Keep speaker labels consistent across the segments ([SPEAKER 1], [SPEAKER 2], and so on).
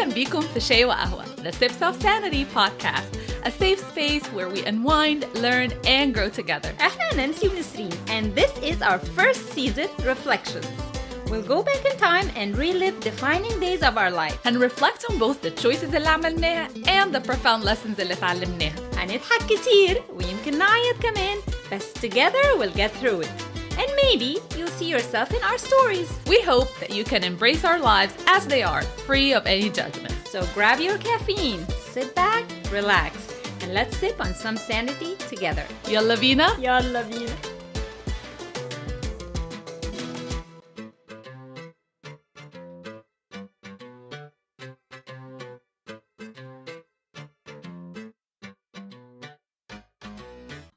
[SPEAKER 1] أهلا بيكم في Shay وقهوة, the Sips of Sanity podcast, a safe space where we unwind, learn, and grow together.
[SPEAKER 2] أهلا Nancy and Nesreen, and this is our first season, Reflections. We'll go back in time and relive defining days of our life.
[SPEAKER 1] And reflect on both the choices اللي عملناها and the profound lessons اللي اتعلمناها.
[SPEAKER 2] هنضحك كتير ويمكن نعيط كمان, بس together we'll get through it. And maybe you'll see yourself in our stories.
[SPEAKER 1] We hope that you can embrace our lives as they are, free of any judgment.
[SPEAKER 2] So grab your caffeine, sit back, relax, and let's sip on some sanity together.
[SPEAKER 1] يلا بينا.
[SPEAKER 2] يلا بينا.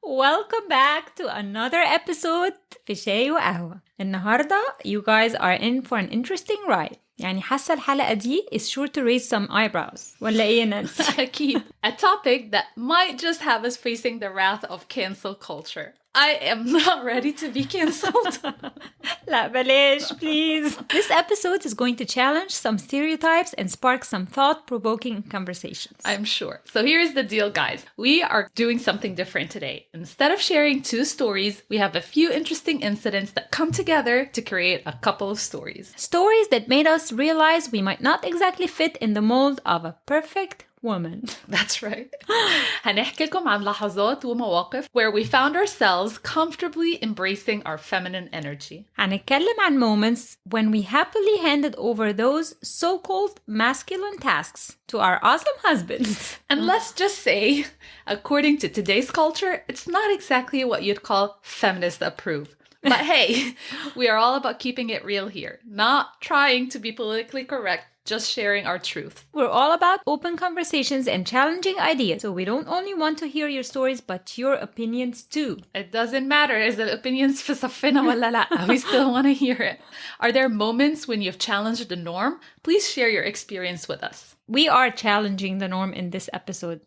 [SPEAKER 2] Welcome back to another episode في شاي وقهوة. النهاردة you guys are in for an interesting ride. يعني حاسة الحلقة دي is sure to raise some eyebrows. ولا إيه يا نانسي؟
[SPEAKER 1] أكيد. A topic that might just have us facing the wrath of cancel culture. I am not ready to be canceled.
[SPEAKER 2] لا بلاش, please. This episode is going to challenge some stereotypes and spark some thought-provoking conversations.
[SPEAKER 1] I'm sure. So here's the deal, guys. We are doing something different today. Instead of sharing two stories, we have a few interesting incidents that come together to create a couple of stories.
[SPEAKER 2] Stories that made us realize we might not exactly fit in the mold of a perfect woman.
[SPEAKER 1] That's right. هنحكي لكم عن لحظات ومواقف where we found ourselves comfortably embracing our feminine energy.
[SPEAKER 2] هنتكلم عن moments when we happily handed over those so-called masculine tasks to our awesome husbands.
[SPEAKER 1] And let's just say, according to today's culture, it's not exactly what you'd call feminist approved. But hey, we are all about keeping it real here, not trying to be politically correct, just sharing our truth.
[SPEAKER 2] We're all about open conversations and challenging ideas. So we don't only want to hear your stories, but your opinions too.
[SPEAKER 1] It doesn't matter if the opinions في صفنا ولا لا. We still want to hear it. Are there moments when you've challenged the norm? Please share your experience with us.
[SPEAKER 2] We are challenging the norm in this episode.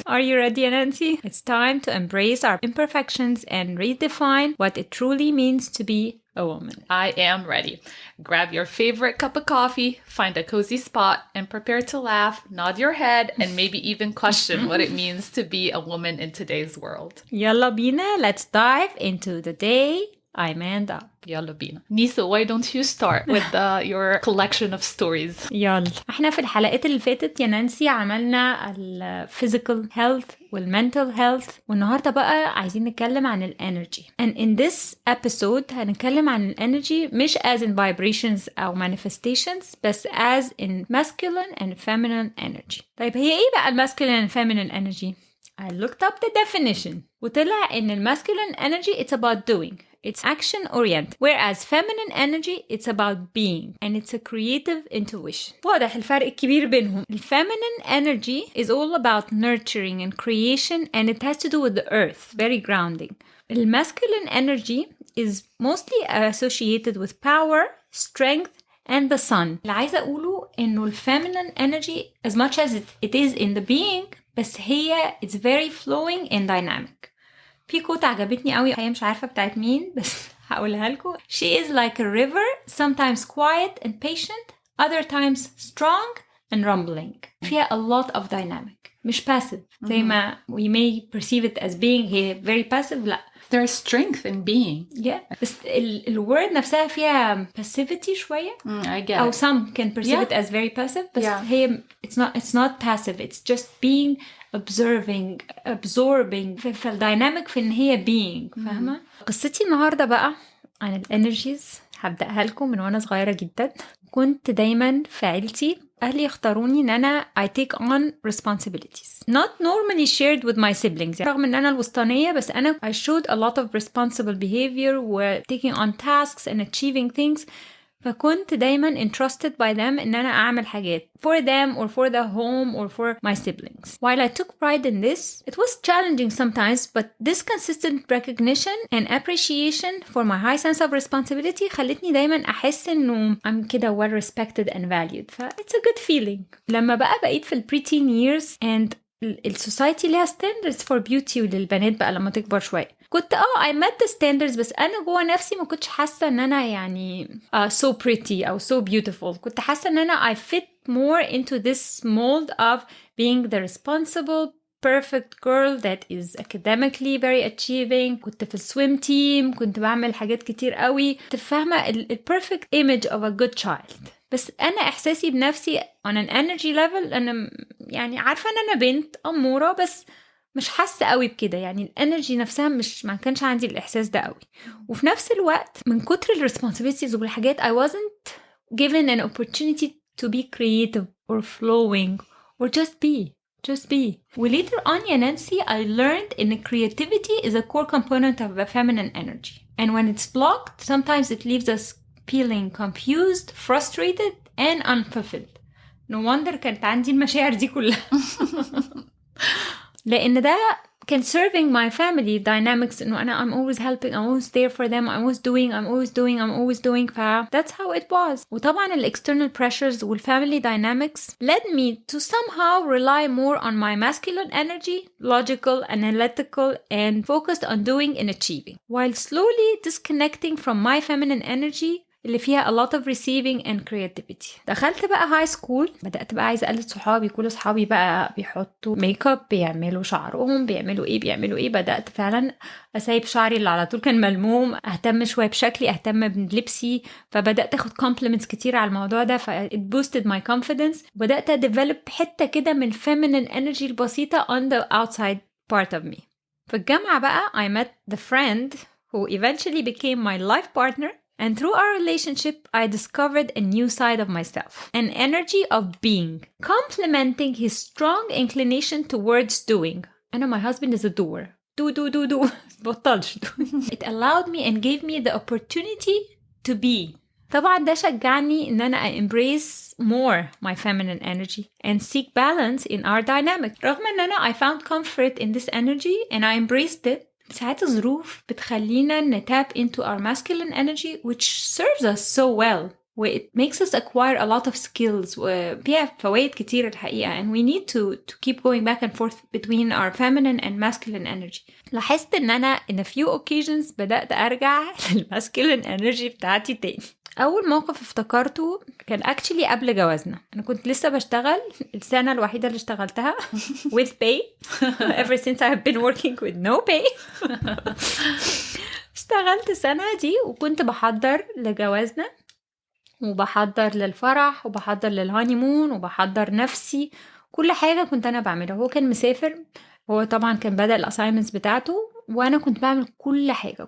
[SPEAKER 2] Are you ready, Nancy? It's time to embrace our imperfections and redefine what it truly means to be a woman.
[SPEAKER 1] I am ready. Grab your favorite cup of coffee, find a cozy spot, and prepare to laugh, nod your head, and maybe even question what it means to be a woman in today's world.
[SPEAKER 2] Yalla bina, let's dive into the day I manned up.
[SPEAKER 1] يلا بينا. Nisa, why don't you start with your collection of stories?
[SPEAKER 2] يلا. احنا في الحلقات اللي فاتت يا نانسي عملنا ال physical health وال mental health, والنهاردة بقى عايزين نتكلم عن ال energy. And in this episode هنتكلم عن ال energy مش as in vibrations أو manifestations, بس as in masculine and feminine energy. طيب هي ايه بقى ال masculine and feminine energy? I looked up the definition. وطلع إن ال masculine energy it's about doing. It's action-oriented, whereas feminine energy, it's about being, and it's a creative intuition. واضح الفرق الكبير بينهم. The feminine energy is all about nurturing and creation, and it has to do with the earth, very grounding. The masculine energy is mostly associated with power, strength, and the sun. اللي عايزة أقوله إنه feminine energy, as much as it is in the being, بس هي it's very flowing and dynamic. في كوت عجبتني قوي, هي مش عارفة بتاعت مين بس هقولها لكم. She is like a river, sometimes quiet and patient, other times strong and rumbling. فيها a lot of dynamic. مش passive زي ما we may perceive it as being هي very passive. لا,
[SPEAKER 1] there's strength in being.
[SPEAKER 2] Yeah. بس الword نفسها فيها passivity شوية.
[SPEAKER 1] I get
[SPEAKER 2] أو
[SPEAKER 1] it.
[SPEAKER 2] some can perceive it as very passive. بس هي it's not passive. It's just being observing, absorbing. فالديناميك في إن هي being. فاهمة؟ قصتي النهاردة بقى عن الانرجيز. هبدأها لكم من وأنا صغيرة جدا. كنت دايما في عيلتي أهلي يختاروني إن أنا I take on responsibilities not normally shared with my siblings. رغم إن أنا الوسطانية, بس أنا I showed a lot of responsible behavior و taking on tasks and achieving things. فكنت دايما entrusted by them إن أنا أعمل حاجات for them or for the home or for my siblings. While I took pride in this, it was challenging sometimes, but this consistent recognition and appreciation for my high sense of responsibility خلتني دايما أحس إنه I'm كده well respected and valued. It's a good feeling. لما بقيت في preteen years and السوسايتي ليها standards for beauty للبنات بقى لما تكبر شوية. كنت I met the standards, بس أنا جوه نفسي ما كنتش حاسة إن أنا يعني so pretty أو so beautiful. كنت حاسة إن أنا I fit more into this mold of being the responsible perfect girl that is academically very achieving. كنت في السويم تيم، كنت بعمل حاجات كتير قوي، كنت فاهمة perfect image of a good child. بس أنا إحساسي بنفسي on an energy level أنا يعني عارفة أن أنا بنت أمورة، بس مش حاسة قوي بكده. يعني الانرجي نفسها ما كانش عندي الإحساس ده قوي. وفي نفس الوقت من كتر الresponsibilities والحاجات I wasn't given an opportunity to be creative or flowing or just be. Well, later on, Nancy, I learned in creativity is a core component of a feminine energy. And when it's blocked, sometimes it leaves us feeling confused, frustrated, and unfulfilled. No wonder كانت عندي المشاعر دي كلها. لأن ده كان serving my family dynamics إنه أنا I'm always helping, I'm always there for them, I'm always doing. That's how it was. وطبعا ال external pressures وال family dynamics led me to somehow rely more on my masculine energy, logical, analytical, and focused on doing and achieving, while slowly disconnecting from my feminine energy اللي فيها a lot of receiving and creativity. دخلت بقى high school، بدأت بقى عايزة أقلد صحابي. كل صحابي بقى بيحطوا ميك اب، بيعملوا شعرهم، بيعملوا ايه. بدأت فعلا أسايب شعري اللي على طول كان ملموم، أهتم شوية بشكلي، أهتم بلبسي. فبدأت أخد compliments كتير على الموضوع ده، it boosted my confidence. بدأت أديفلوب حتة كده من feminine energy البسيطة on the outside part of me. في الجامعة بقى I met the friend who eventually became my life partner. And through our relationship, I discovered a new side of myself, an energy of being, complementing his strong inclination towards doing. And my husband is a doer. Do. بطلش. It allowed me and gave me the opportunity to be. طبعا ده شجعني إن أنا embrace more my feminine energy and seek balance in our dynamic. رغم إن أنا I found comfort in this energy and I embraced it. ساعات الظروف بتخلينا نتاب into our masculine energy which serves us so well. It makes us acquire a lot of skills وفيها فوائد كتير الحقيقة. And we need to keep going back and forth between our feminine and masculine energy. لاحظت إن أنا in a few occasions بدأت أرجع للmasculine energy بتاعتي تاني. أول موقف افتكرته كان actually قبل جوازنا. أنا كنت لسه بشتغل السنة الوحيدة اللي اشتغلتها with pay ever since I have been working with no pay. اشتغلت السنة دي وكنت بحضر لجوازنا وبحضر للفرح وبحضر للهانيمون وبحضر نفسي. كل حاجة كنت أنا بعملها. هو كان مسافر، هو طبعا كان بدأ الأسايمنتس بتاعته وأنا كنت بعمل كل حاجة.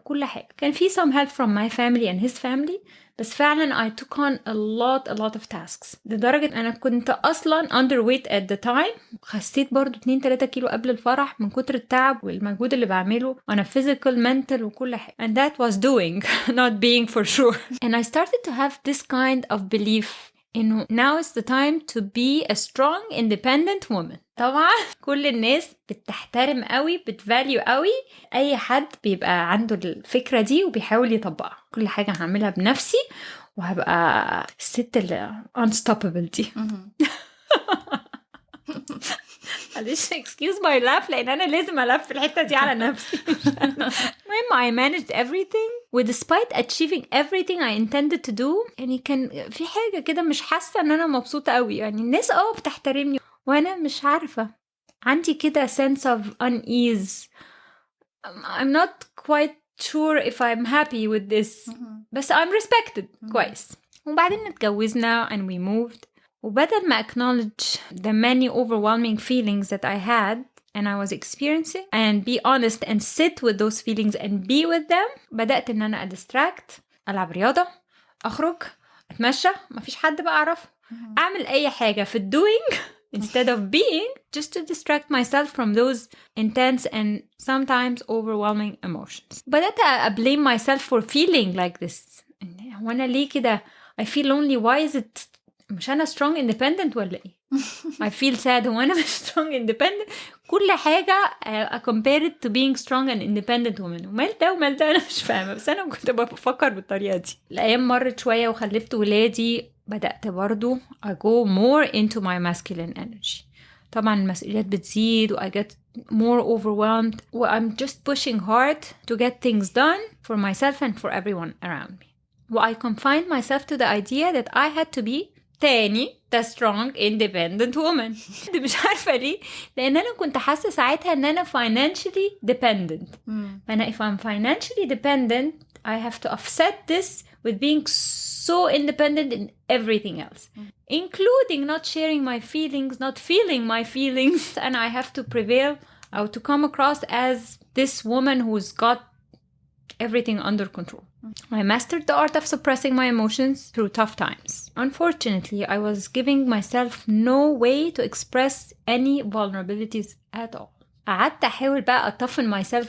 [SPEAKER 2] كان في some help from my family and his family، بس فعلا I took on a lot of tasks لدرجة أنا كنت أصلا underweight at the time. خسيت برضو 2-3 كيلو قبل الفرح من كتر التعب والمجهود اللي بعمله وأنا physical mental وكل حاجة. And that was doing not being for sure. And I started to have this kind of belief إنه now is the time to be a strong independent woman. طبعا كل الناس بتحترم قوي، بتفاليو قوي أي حد بيبقى عنده الفكرة دي وبيحاول يطبقها. كل حاجة هعملها بنفسي وهبقى الست اللي unstoppable دي. معلش excuse my laugh لأن أنا لازم ألف في الحتة دي على نفسي. المهم I managed everything و despite achieving everything I intended to do. يعني كان في حاجة كده مش حاسة إن أنا مبسوطة قوي. يعني الناس بتحترمني وأنا مش عارفة، عندي كده sense of unease. I'm not quite sure if I'm happy with this. بس I'm respected كويس. وبعدين اتجوزنا and we moved. وبدل ما acknowledge the many overwhelming feelings that I had and I was experiencing and be honest and sit with those feelings and be with them، بدأت إن أنا distract، ألعب رياضة، أخرج، أتمشى، مفيش حد بقى أعرف، أعمل أي حاجة في doing instead of being, just to distract myself from those intense and sometimes overwhelming emotions. بدأت blame myself for feeling like this. وأنا ليه كده؟ I feel lonely. Why is it مش أنا strong independent ولا إيه؟ I feel sad وأنا مش strong independent. كل حاجة I compare it to being strong and independent woman. ومال ده أنا مش فاهمة، بس أنا كنت بفكر بالطريقة دي. الأيام مرت شوية وخلفت ولادي، بدأت برضو I go more into my masculine energy. طبعا المسؤوليات بتزيد و I get more overwhelmed و I'm just pushing hard to get things done for myself and for everyone around me. و I confined myself to the idea that I had to be تاني the strong independent woman. مش عارفة ليه، لأن أنا كنت حاسة ساعتها أن أنا financially dependent. فأنا if I'm financially dependent I have to offset this with being so independent in everything else, including not sharing my feelings, not feeling my feelings, and I have to prevail or to come across as this woman who's got everything under control. I mastered the art of suppressing my emotions through tough times. Unfortunately, I was giving myself no way to express any vulnerabilities at all. قعدت أحاول بقى أطفن myself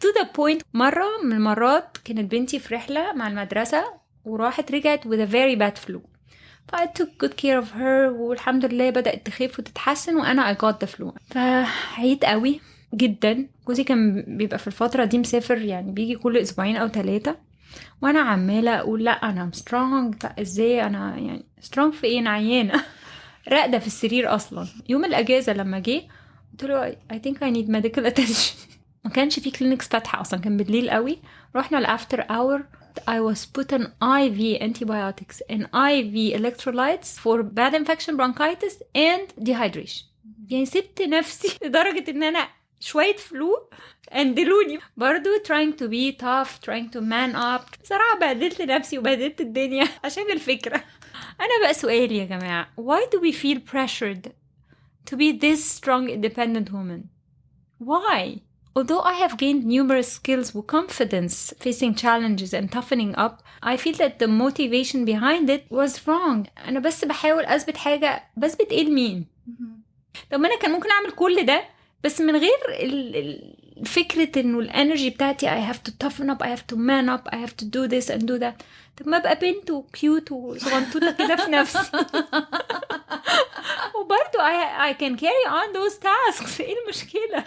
[SPEAKER 2] to the point. مرة من المرات كانت بنتي في رحلة مع المدرسة وراحت رجعت with a very bad flu. I took good care of her والحمد لله بدأت تخف وتتحسن وأنا I got the flu. فعيت قوي جدا. جوزي كان بيبقى في الفترة دي مسافر، يعني بيجي كل أسبوعين أو 3، وأنا عمالة أقول لا أنا strong. لا إزاي أنا يعني strong في إيه؟ أنا عيانة راقدة في السرير أصلا. يوم الأجازة لما جه قلت له I think I need medical attention. ما كانش في كلينكس فاتحة أصلا، كان بالليل قوي. رحنا الافter hour. I was put on IV antibiotics and IV electrolytes for bad infection, bronchitis and dehydration. يعني سبت نفسي لدرجة إن أنا شوية فلو اندلوني برضو trying to be tough, trying to man up. بصراحة بهدلت نفسي وبهدلت الدنيا عشان الفكرة. أنا بقى سؤالي يا جماعة, why do we feel pressured to be this strong independent woman? Why? Although I have gained numerous skills with confidence facing challenges and toughening up, I feel that the motivation behind it was wrong. أنا بس بحاول أثبت حاجة. بثبت إيه لمين؟ طب ما أنا كان ممكن أعمل كل ده بس من غير فكرة إنه الانرجي بتاعتي I have to toughen up, I have to man up, I have to do this and do that. طب ما أبقى بنت وكيوت وصغنطوطة كده في نفسي. وبرضو I can carry on those tasks. إيه المشكلة؟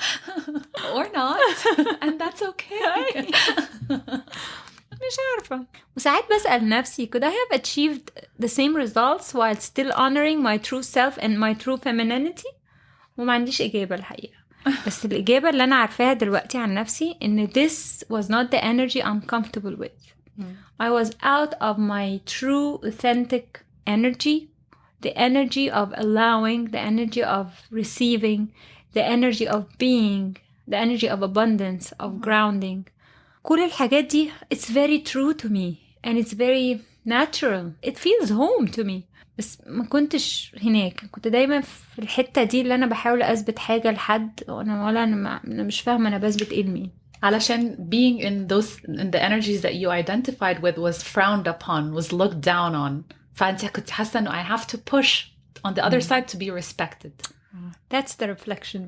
[SPEAKER 1] Or not. And that's okay.
[SPEAKER 2] مش عارفة. وساعات بسأل نفسي could I have achieved the same results while still honoring my true self and my true femininity? وما عنديش إجابة الحقيقة. بس الإجابة اللي أنا عارفاها دلوقتي عن نفسي إن this was not the energy I'm comfortable with. I was out of my true authentic energy, the energy of allowing, the energy of receiving, the energy of being, the energy of abundance, of grounding. كل الحاجات دي it's very true to me and it's very natural. It feels home to me. بس ما كنتش هناك. كنت دايما في الحتة دي اللي أنا بحاول أثبت حاجة لحد أنا مش فاهمة أنا بثبت إيه لمين.
[SPEAKER 1] علشان being in the energies that you identified with was frowned upon, was looked down on. فأنت كنت حاسة إنه I have to push on the other side to be respected.
[SPEAKER 2] That's the reflection.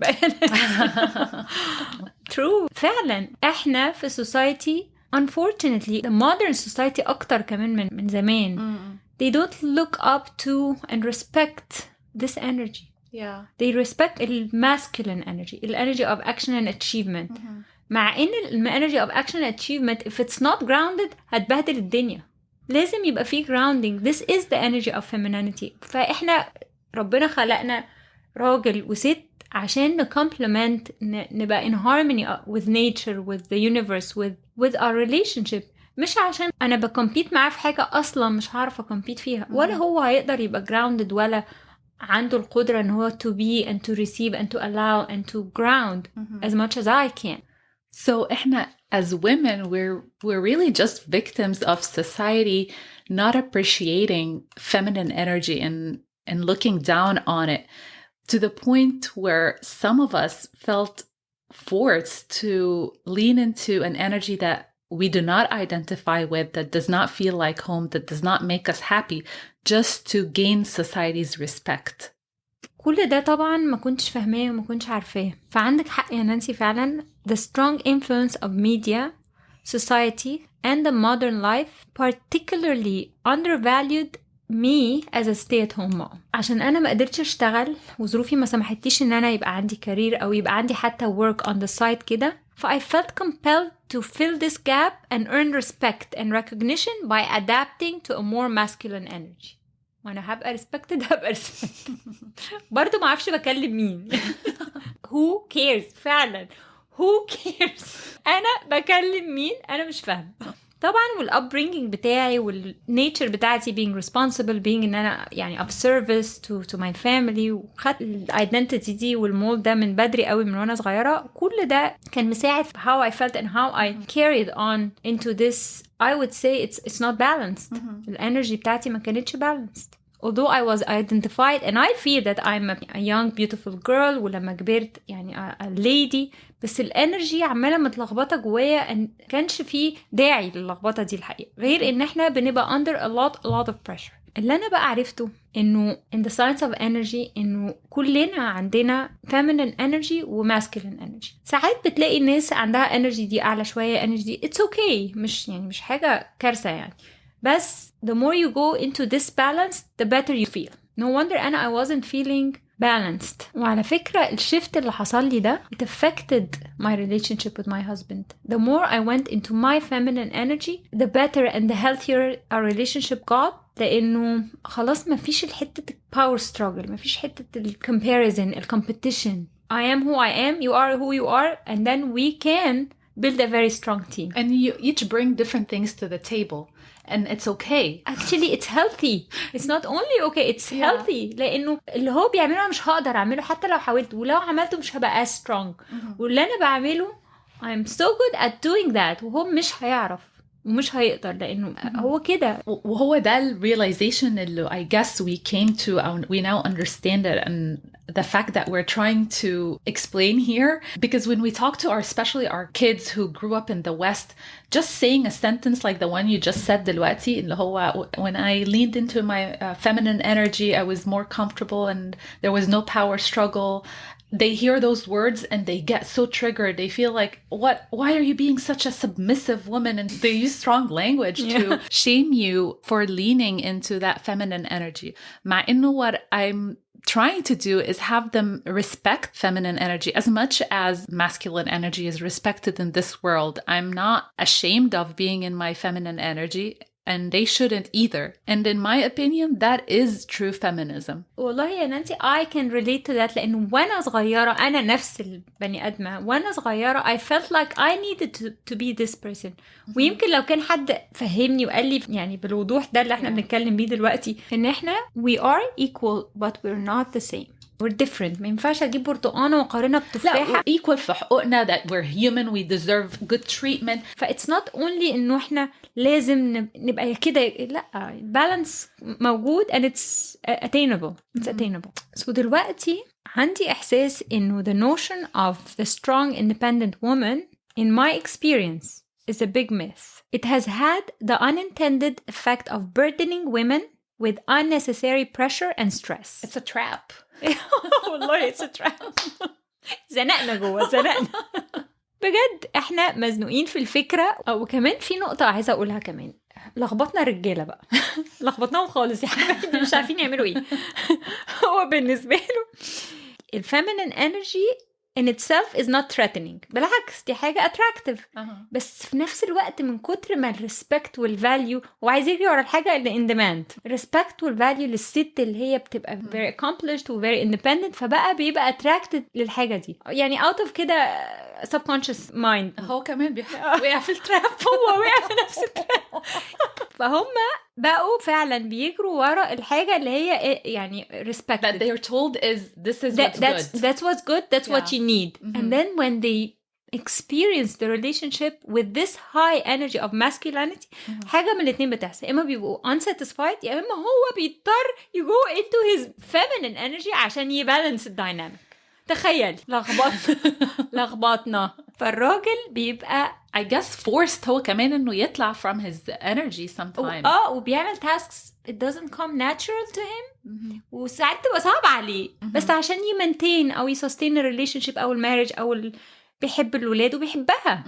[SPEAKER 2] True. فعلا احنا في society unfortunately the modern society أكتر كمان من زمان. They don't look up to and respect this energy.
[SPEAKER 1] Yeah.
[SPEAKER 2] They respect the masculine energy, the energy of action and achievement. مع إن the energy of action and achievement if it's not grounded هتبهدل الدنيا. لازم يبقى فيه grounding. This is the energy of femininity. فإحنا ربنا خلقنا راجل وست عشان نcomplement نبقى in harmony with nature, with the universe, with our relationship. مش عشان أنا بكمبيت معاه في حاجة أصلا مش هعرف أكمبيت فيها ولا هو هيقدر يبقى grounded ولا عنده القدرة إن هو to be and to receive and to allow and to ground as much as I can.
[SPEAKER 1] So إحنا as women we're really just victims of society not appreciating feminine energy and looking down on it to the point where some of us felt forced to lean into an energy that we do not identify with, that does not feel like home, that does not make us happy, just to gain society's respect.
[SPEAKER 2] كل ده طبعا ما كنتش فاهماه وما كنتش عارفاه. فعندك حق يا نانسي فعلا. The strong influence of media, society, and the modern life particularly undervalued me as a stay-at-home mom. عشان أنا ما قدرتش أشتغل وظروفي ما سمحتيش إن أنا يبقى عندي كارير أو يبقى عندي حتى work on the side كده. I felt compelled to fill this gap and earn respect and recognition by adapting to a more masculine energy. وأنا هبقى respected هبقى respected. برضو ما عارفش بكلم مين. Who cares فعلا. Who cares. أنا بكلم مين أنا مش فاهم. طبعا والupbringing بتاعي والnature بتاعتي being responsible, being ان انا يعني of service to my family, وخدت الايدنتيتي دي والمول ده من بدري قوي من وانا صغيرة. كل ده كان مساعد في how I felt and how I carried on into this. I would say it's not balanced. الانرجي بتاعتي ما كانتش balanced. Although I was identified and I feel that I'm a young beautiful girl, ولما كبرت يعني a lady, بس الانرجي عمالة متلخبطة جوايا ان كانش فيه داعي للخبطة دي الحقيقة، غير ان احنا بنبقى under a lot of pressure. اللي انا بقى عرفته انه in the science of energy انه كلنا عندنا feminine energy و masculine energy. ساعات بتلاقي الناس عندها energy دي اعلى شوية, energy دي it's okay, مش حاجة كارثة يعني. بس the more you go into this balance, the better you feel. No wonder I wasn't feeling balanced. وعلى فكرة الشيفت اللي حصل لي ده it affected my relationship with my husband. The more I went into my feminine energy, the better and the healthier our relationship got. لأنه خلاص ما فيش الحتة power struggle, ما فيش حتة comparison, competition. I am who I am, you are who you are, and then we can build a very strong team.
[SPEAKER 1] And you each bring different things to the table. And it's okay.
[SPEAKER 2] Actually, it's healthy. It's not only okay, it's healthy. لأنه اللي هو بيعمله مش هقدر أعمله حتى لو حاولت, ولو عملته مش هبقى as strong. واللي أنا بعمله I'm so good at doing that, وهو مش هيعرف ومش هيقدر لأنه هو كده.
[SPEAKER 1] وهو ده ال realization اللي I guess we came to, we now understand it, and the fact that we're trying to explain here, because when we talk to especially our kids who grew up in the West, just saying a sentence like the one you just said دلوقتي اللي هو when I leaned into my feminine energy, I was more comfortable and there was no power struggle. They hear those words and they get so triggered. They feel like, why are you being such a submissive woman? And they use strong language to shame you for leaning into that feminine energy. مع إنه what I'm trying to do is have them respect feminine energy as much as masculine energy is respected in this world. I'm not ashamed of being in my feminine energy. And they shouldn't either. And in my opinion, that is true feminism.
[SPEAKER 2] والله يا نانسي, I can relate to that. لأنه وأنا صغيرة, أنا نفس البني أدمة, وأنا صغيرة I felt like I needed to be this person. ويمكن لو كان حد فهمني وقال لي يعني بالوضوح ده اللي احنا بنتكلم بيه دلوقتي, إن احنا we are equal but we're not the same. We're different. ما ينفعش أجيب برتقانة وقارنها بتفاحة.
[SPEAKER 1] لا, we're equal في حقوقنا, that we're human, we deserve good treatment.
[SPEAKER 2] It's not only إنه إحنا لازم نبقى كده, لا, balance موجود and it's attainable. It's attainable. So دلوقتي عندي إحساس إنه the notion of the strong independent woman, in my experience, is a big myth. It has had the unintended effect of burdening women with unnecessary pressure and stress.
[SPEAKER 1] It's a trap.
[SPEAKER 2] والله it's a trap. زنقنا جوه, زنقنا. بجد احنا مزنوقين في الفكرة. وكمان في نقطة عايزة اقولها كمان, لخبطنا رجالة بقى. لخبطناهم خالص يا حبايبي, مش عارفين يعملوا ايه. هو بالنسبة له الفيمينين energy in itself is not threatening, بالعكس دي حاجة attractive. بس في نفس الوقت من كتر ما الريسبكت والفاليو, وعايز يجري ورا الحاجة اللي in demand, الريسبكت والفاليو للست اللي هي بتبقى very accomplished و very independent, فبقى بيبقى attracted للحاجة دي. يعني out of كده subconscious mind.
[SPEAKER 1] هو كمان وقع في التراب.
[SPEAKER 2] هو وقع في نفس التراب. فهم بقوا فعلا بيجروا ورا الحاجة اللي هي يعني respected.
[SPEAKER 1] That they are told is this is what's good.
[SPEAKER 2] That's what's good. That's what you need. And then when they experience the relationship with this high energy of masculinity, حاجة من الاتنين بتحصل. إما بيبقوا unsatisfied, يا إما هو بيضطر go into his feminine energy عشان يبالانس الديناميك. تخيل, لخبطنا. فالراجل بيبقى
[SPEAKER 1] I guess forced هو كمان إنه يطلع from his energy sometimes.
[SPEAKER 2] وبيعمل tasks it doesn't come natural to him. وساعات تبقى صعب عليه, بس عشان يمنتين أو يسستين الريليشنشيب أو المارج أو بيحب الولاد وبيحبها.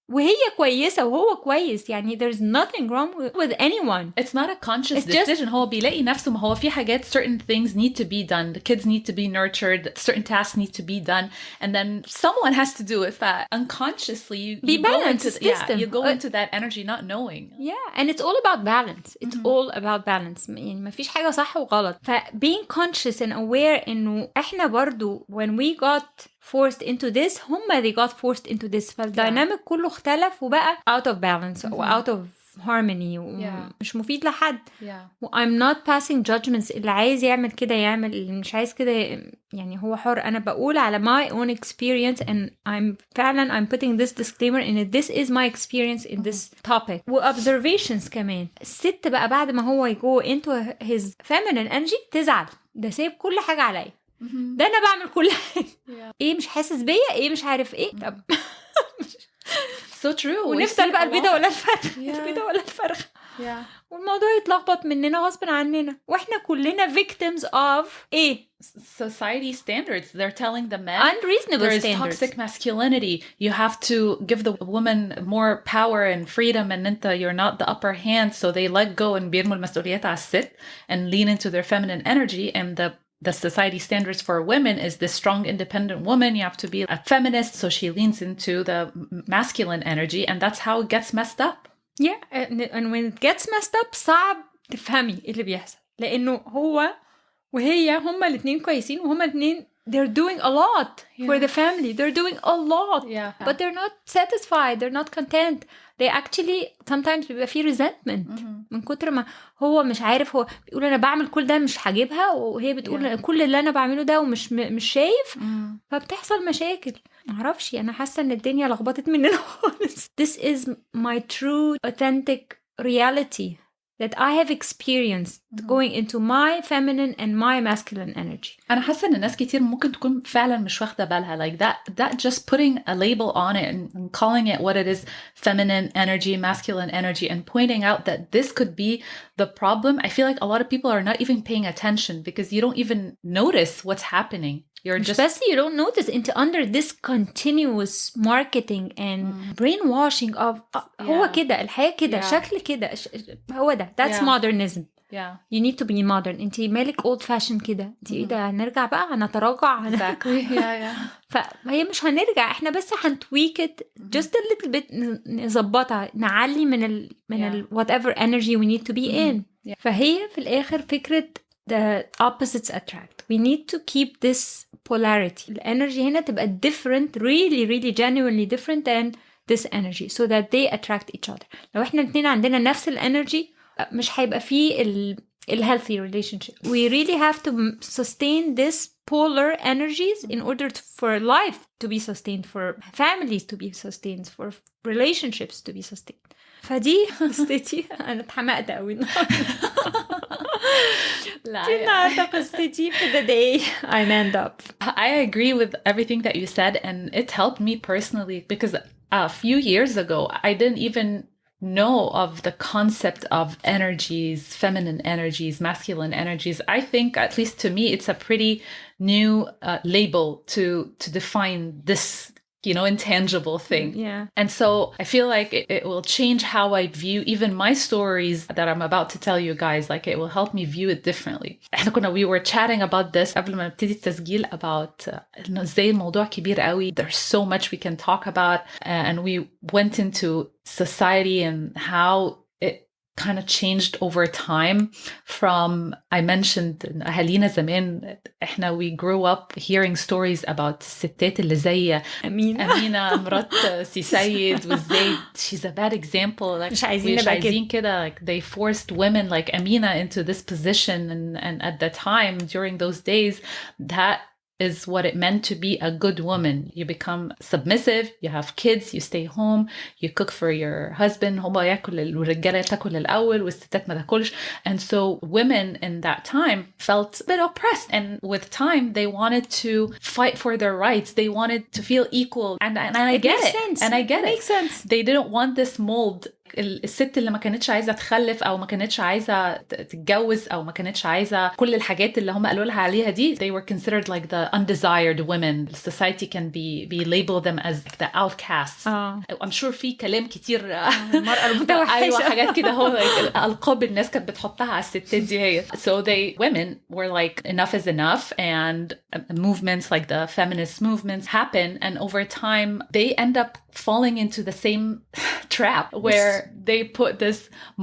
[SPEAKER 2] وهي كويسة وهو كويس, يعني there's nothing wrong with anyone.
[SPEAKER 1] It's not a conscious decision. هو بيلاقي نفسه, ما هو في حاجات, certain things need to be done. The kids need to be nurtured. Certain tasks need to be done. And then someone has to do it. Unconsciously, you go into that energy not knowing.
[SPEAKER 2] Yeah, and it's all about balance. It's all about balance. يعني ما فيش حاجة صح وغلط. Being conscious and aware إنه إحنا برضو when we got forced into this هما they got forced into this فالديناميك كله اختلف وبقى out of balance و out of harmony ومش مفيد لحد و I'm not passing judgments اللي عايز يعمل كده يعمل اللي مش عايز كده يعني هو حر أنا بقول على my own experience and I'm putting this disclaimer in it this is my experience in this topic و observations كمان الست بقى بعد ما هو go into his feminine energy تزعل ده سايب كل حاجة عليا ده أنا بعمل كل حاجة إيه مش حاسس بيا إيه مش عارف إيه طب
[SPEAKER 1] so true
[SPEAKER 2] ونفضل بقى البيضة ولا الفرخ البيضة ولا الفرخ والموضوع يتلخبط مننا غصب عننا واحنا كلنا victims of ايه
[SPEAKER 1] society standards. They're telling the men
[SPEAKER 2] unreasonable
[SPEAKER 1] there is
[SPEAKER 2] standards.
[SPEAKER 1] toxic masculinity. You have to give the woman more power and freedom and you're not the upper hand, so they let go and بيرموا المسؤوليات على الست and lean into their feminine energy. And the society standards for women is this strong, independent woman. You have to be a feminist. So she leans into the masculine energy, and that's how it gets messed up.
[SPEAKER 2] Yeah, and when it gets messed up صعب تفهمي اللي بيحصل لأنه هو وهي هما الاثنين كويسين وهما الاثنين they're doing a lot for the family. They're doing a lot, but they're not satisfied. They're not content. They actually sometimes بيبقى فيه resentment من كتر ما هو مش عارف هو بيقول أنا بعمل كل ده مش هجيبها وهي بتقول كل اللي أنا بعمله ده ومش مش شايف فبتحصل مشاكل معرفش أنا حاسة إن الدنيا لخبطت مننا خالص. This is my true authentic reality that I have experienced going into my feminine and my masculine energy.
[SPEAKER 1] أنا حاسة إن ناس كتير ممكن تكون فعلا مش واخدة بالها like that just putting a label on it and calling it what it is, feminine energy, masculine energy, and pointing out that this could be the problem. I feel like a lot of people are not even paying attention because you don't even notice what's happening. You're just
[SPEAKER 2] especially you don't notice into under this continuous marketing and brainwashing of هو كده الحياة كده شكل كده هو ده that's modernism. You need to be modern. انتي مالك old fashion كده انتي ايه ده هنرجع بقى هنتراجع
[SPEAKER 1] exactly
[SPEAKER 2] فهي مش هنرجع احنا بس هنتويك it just a little bit نظبطها نعلي من ال whatever energy we need to be in. فهي في الآخر فكرة the opposites attract. We need to keep this polarity. The energy هنا تبقى different, really, really genuinely different than this energy, so that they attract each other. لو احنا الاثنين عندنا نفس الانرجي مش هيبقى فيه healthy relationship. We really have to sustain this polar energies in order for life to be sustained, for families to be sustained, for relationships to be sustained. فدي قصتي أنا اتحمقت قوي النهارده قصتي for the day I end up.
[SPEAKER 1] I agree with everything that you said, and it helped me personally because a few years ago I didn't even know of the concept of energies, feminine energies, masculine energies. I think, at least to me, it's a pretty new label to define this intangible thing. And so I feel like it will change how I view even my stories that I'm about to tell you guys. Like it will help me view it differently. We were chatting about this قبل ما نبتدي التسجيل about إنه إزاي الموضوع كبير قوي. There's so much we can talk about, and we went into society and how it kind of changed over time. From, I mentioned أهالينا زمان إحنا we grew up hearing stories about الستات اللي زي أمينة مرات سي سيد وإزاي she's a bad example. Like,
[SPEAKER 2] مش عايزين
[SPEAKER 1] كده. Like they forced women like Amina into this position, and at the time during those days that is what it meant to be a good woman. You become submissive, you have kids, you stay home, you cook for your husband, هما ياكل والرجالة تاكل الأول والستات ما تاكلش. And so women in that time felt a bit oppressed, and with time they wanted to fight for their rights. They wanted to feel equal, and I get it.
[SPEAKER 2] Sense.
[SPEAKER 1] And I get it.
[SPEAKER 2] Makes sense.
[SPEAKER 1] They didn't want this mold. الست اللي ما كانتش عايزة تخلف أو ما كانتش عايزة تتجوز أو ما كانتش عايزة كل الحاجات اللي هم قالوا لها عليها دي, they were considered like the undesired women. Society can be label them as the outcasts. I'm sure في كلام كتير
[SPEAKER 2] المرأة المتوحشة
[SPEAKER 1] أيوة حاجات كده هو like ألقاب الناس كانت بتحطها على الستات دي هي. So women were like enough is enough, and movements like the feminist movements happen, and over time they end up falling into the same trap where they put this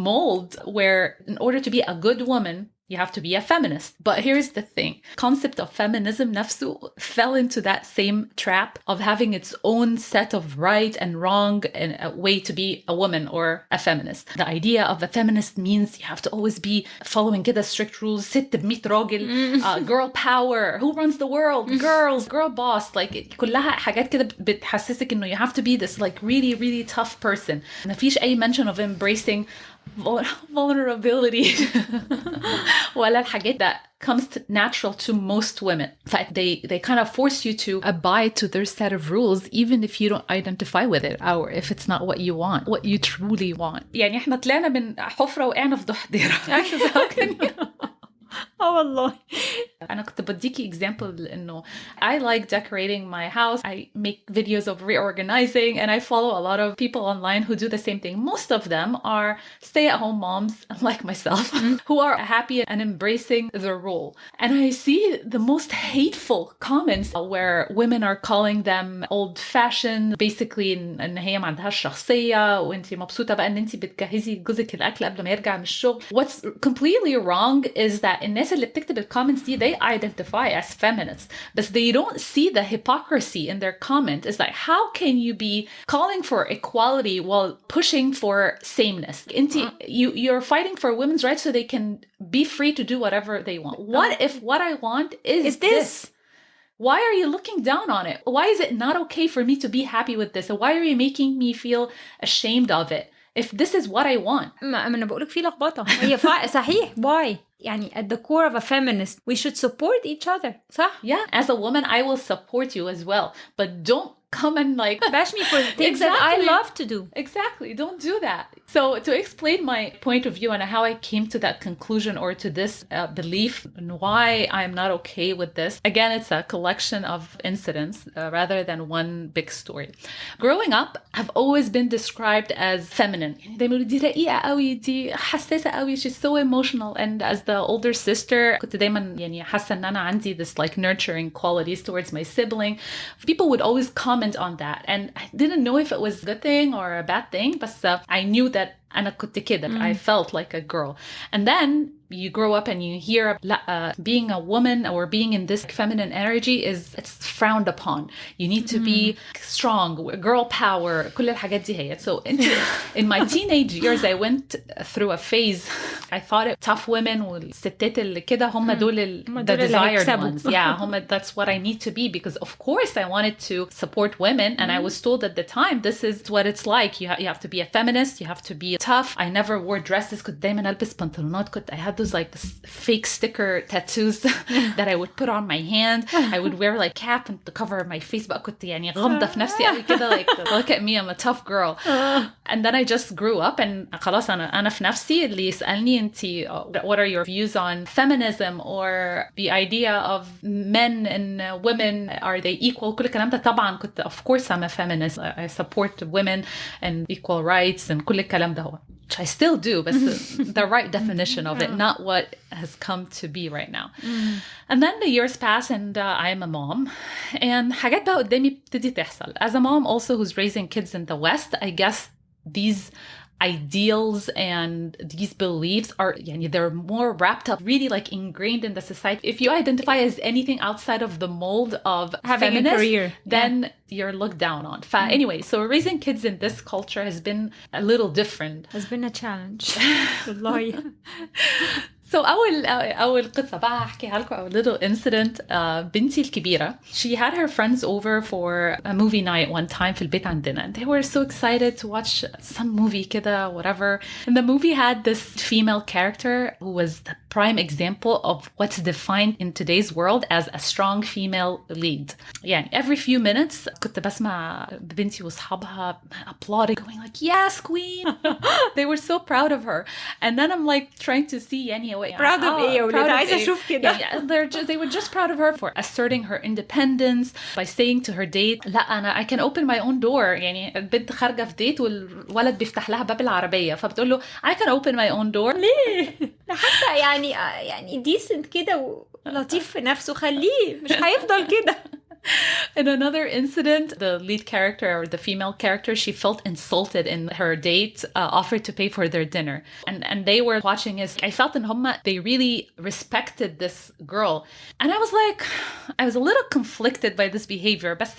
[SPEAKER 1] mold where in order to be a good woman you have to be a feminist. But here's the thing. Concept of feminism نفسه fell into that same trap of having its own set of right and wrong and a way to be a woman or a feminist. The idea of a feminist means you have to always be following كده strict rules, ست ب100 راجل, girl power, who runs the world, girls, girl boss. Like كلها حاجات كده بتحسسك انه you have to be this like really, really tough person. مفيش أي mention of embracing vulnerability ولا الحاجات that comes natural to most women. In fact, they kind of force you to abide to their set of rules even if you don't identify with it or if it's not what you want, what you truly want. يعني احنا طلعنا من حفرة وقعنا في ضحضيرة.
[SPEAKER 2] والله.
[SPEAKER 1] أنا كنت بديكي example إنه I like decorating my house. I make videos of reorganizing and I follow a lot of people online who do the same thing. Most of them are stay-at-home moms like myself who are happy and embracing their role. And I see the most hateful comments where women are calling them old-fashioned, basically إن هي ما عندهاش شخصية وإنتي مبسوطة بقى إن إنتي بتجهزي جوزك الأكل قبل ما يرجع من الشغل. What's completely wrong is that الناس اللي بتكتب الكومنتس دي they identify as feminists, but they don't see the hypocrisy in their comment. It's like, how can you be calling for equality while pushing for sameness? You're fighting for women's rights so they can be free to do whatever they want. What if what I want is this? Why are you looking down on it? Why is it not okay for me to be happy with this? Why are you making me feel ashamed of it? If this is what I want.
[SPEAKER 2] ما أنا بقولك في لخبطة. هي صحيح. Why? يعني at the core of a feminist, we should support each other. صح?
[SPEAKER 1] Yeah. As a woman, I will support you as well. But don't come and like
[SPEAKER 2] bash me for the things that I love to do.
[SPEAKER 1] Exactly. Don't do that. So to explain my point of view and how I came to that conclusion or to this belief and why I'm not okay with this, again, it's a collection of incidents rather than one big story. Growing up, I've always been described as feminine. دايما يقولوا دي رقيقة قوي, دي حساسة قوي, she's so emotional. And as the older sister, كنت دايما يعني حاسة ان أنا عندي this like nurturing qualities towards my sibling. People would always comment on that, and I didn't know if it was a good thing or a bad thing, but I knew that أنا كنت كده, I felt like a girl. And then you grow up and you hear being a woman or being in this feminine energy it's frowned upon. You need to be strong, girl power, كل الحاجات دي هي. So in my teenage years I went through a phase. I thought it tough women والستات اللي كده هم دول the desired ones. Yeah, that's what I need to be, because of course I wanted to support women, and I was told at the time this is what it's like. You have to be a feminist, you have to be tough. I never wore dresses. كنت دايما ألبس بنطلونات. I had those like fake sticker tattoos that I would put on my hand. I would wear like cap and the cover of my face. بقى كنت يعني غامضة في نفسي قوي كده, like look at me, I'm a tough girl. And then I just grew up and خلاص أنا في نفسي. اللي يسألني أنتي what are your views on feminism or the idea of men and women, are they equal, كل الكلام ده طبعا كنت of course I'm a feminist. I support women and equal rights and كل الكلام ده هو, which I still do, but the right definition of it, not what has come to be right now. And then the years pass and I'm a mom, and حاجات بقى قدامي بتبتدي تحصل. As a mom also who's raising kids in the West, I guess these ideals and these beliefs are, they're more wrapped up, really like ingrained in the society. If you identify as anything outside of the mold of
[SPEAKER 2] having
[SPEAKER 1] feminist,
[SPEAKER 2] a career,
[SPEAKER 1] then you're looked down on. Anyway, so raising kids in this culture has been a little different.
[SPEAKER 2] Has been a challenge.
[SPEAKER 1] So أول قصة بقى هحكيها لكم, a little incident. بنتي الكبيرة, she had her friends over for a movie night one time في البيت عندنا, and they were so excited to watch some movie كده, whatever. And the movie had this female character who was the prime example of what's defined in today's world as a strong female lead. يعني every few minutes كنت بسمع بنتي وصحابها applauding, going like, yes, queen. They were so proud of her. And then I'm like trying to see
[SPEAKER 2] proud of ايه ولاد, عايزة أشوف كده.
[SPEAKER 1] They were just proud of her for asserting her independence by saying to her date, لا أنا I can open my own door. يعني البنت خارجة في ديت والولد بيفتح لها باب العربية, فبتقول له I can open my own door.
[SPEAKER 2] ليه؟ حتى يعني decent كده ولطيف في نفسه, خليه, مش هيفضل كده.
[SPEAKER 1] In another incident, the lead character or the female character, she felt insulted in her date offered to pay for their dinner. And they were watching us. I felt in Humma, they really respected this girl. And I was a little conflicted by this behavior. But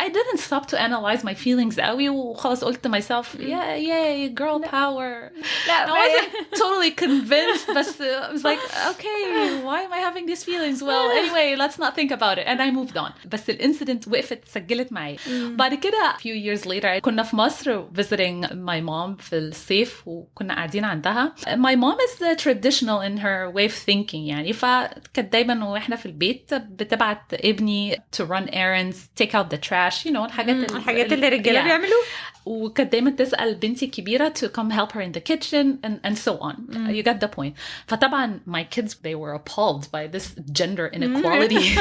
[SPEAKER 1] I didn't stop to analyze my feelings. وخلاص قلت to myself, yeah, yay, girl power. I wasn't totally convinced. But I was like, okay, why am I having these feelings? Well, anyway, let's not think about it. And I moved on. بس الانسيدنت وقفت سجلت معي. بعد كده few years later كنا في مصر visiting my mom في الصيف وكنا قاعدين عندها. My mom is traditional in her way of thinking يعني فكانت دايما واحنا في البيت بتبعت ابني to run errands, take out the trash, you know الحاجات اللي الرجاله بيعملوه. وكانت دايما تسأل بنتي الكبيرة to come help her in the kitchen and so on. You get the point. فطبعا my kids, they were appalled by this gender inequality.